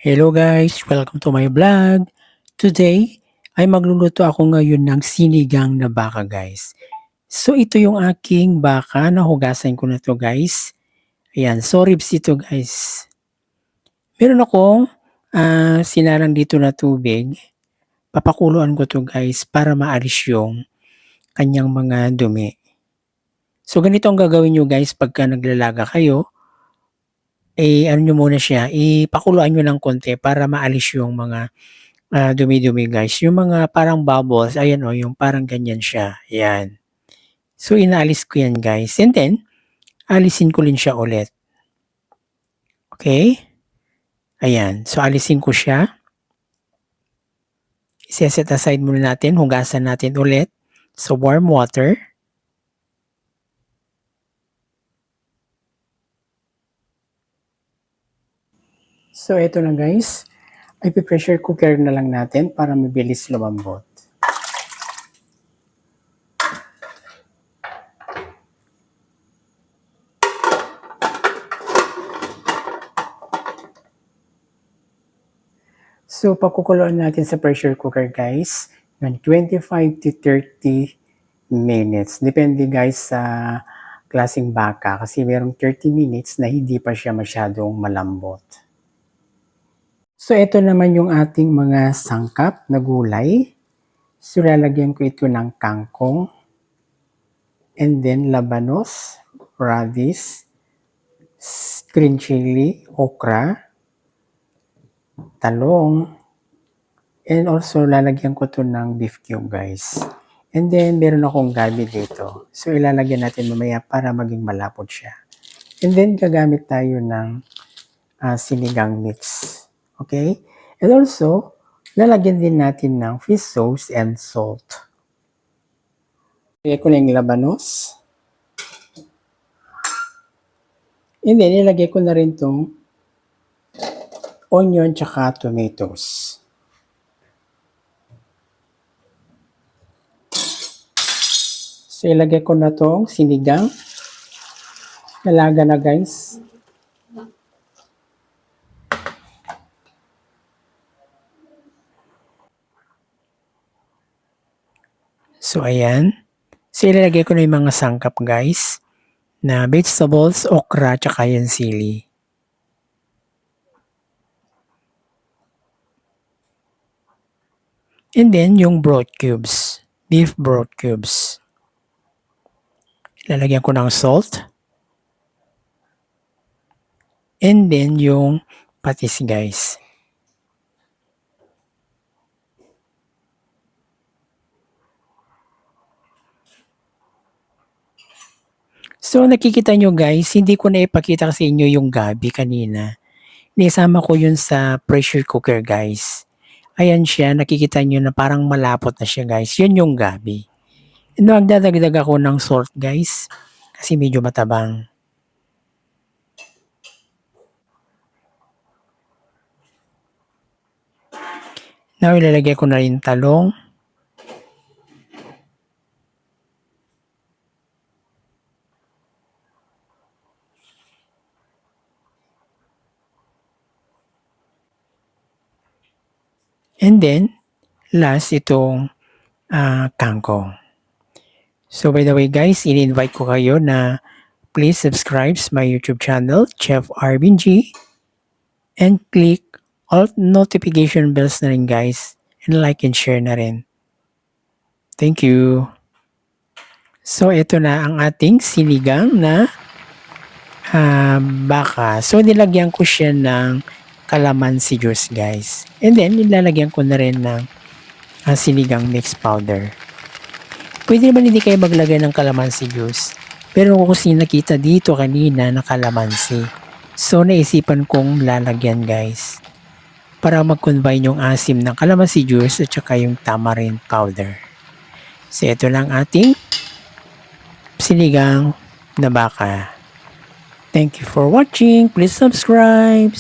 Hello guys, welcome to my vlog. Today ay magluluto ako ngayon ng sinigang na baka guys. So ito yung aking baka, nahugasan ko na to guys. Ayan, so ribs ito guys. Meron akong sinarang dito na tubig. Papakuluan ko to guys para maalis yung kanyang mga dumi. So ganito ang gagawin nyo guys pagka naglalaga kayo. Ano nyo muna siya, ipakuluan nyo ng konti para maalis yung mga dumi-dumi guys. Yung mga parang bubbles, ayan o, yung parang ganyan siya. Ayan. So, inaalis ko yan guys. And then, alisin ko rin siya ulit. Okay? Ayan. So, alisin ko siya. Iseset aside muna natin. Hugasan natin ulit sa warm water. So, ito na guys. Ipi-pressure cooker na lang natin para mabilis lumambot. So, pakukuluan natin sa pressure cooker guys ng 25 to 30 minutes. Depende guys sa klaseng baka kasi merong 30 minutes na hindi pa siya masyadong malambot. So, ito naman yung ating mga sangkap na gulay. So, lalagyan ko ito ng kangkong and then labanos, radish, green chili, okra, talong, and also lalagyan ko to ng beef cube guys. And then meron akong gabi dito. So ilalagyan natin mamaya para maging malapot siya. And then gagamit tayo ng sinigang mix. Okay? And also, lalagyan din natin ng fish sauce and salt. Ilagay ko na yung labanos. And then ilagay ko na rin tong onion tsaka tomatoes. So, ilagay ko na tong sinigang. Nalaga na guys. So, ayan. So, ilalagay ko na yung mga sangkap guys. Na vegetables, okra, tsaka yung sili. And then, yung broth cubes. Beef broth cubes. Lalagyan ko ng salt. And then, yung patis guys. So, nakikita nyo guys, hindi ko na ipakita sa inyo yung gabi kanina. Nisama ko yun sa pressure cooker guys. Ayan siya, nakikita nyo na parang malapot na siya guys. Yun yung gabi. Nagdadagdag ako ng salt guys. Kasi medyo matabang. Now, ilalagay ko na rin talong. And then, last itong kangkong. So, by the way guys, in-invite ko kayo na please subscribe my YouTube channel, Chef Arvin G. And click all notification bells na rin guys. And like and share na rin. Thank you. So, ito na ang ating sinigang na baka. So, nilagyan ko siya ng calamansi juice guys. And then, nilalagyan ko na rin ng sinigang mix powder. Pwede naman hindi kayo maglagay ng calamansi juice. Pero kasi nakita dito kanina na calamansi. So, naisipan kong lalagyan guys. Para mag-combine yung asim ng calamansi juice at saka yung tamarind powder. So, ito lang ating sinigang na baka. Thank you for watching. Please subscribe.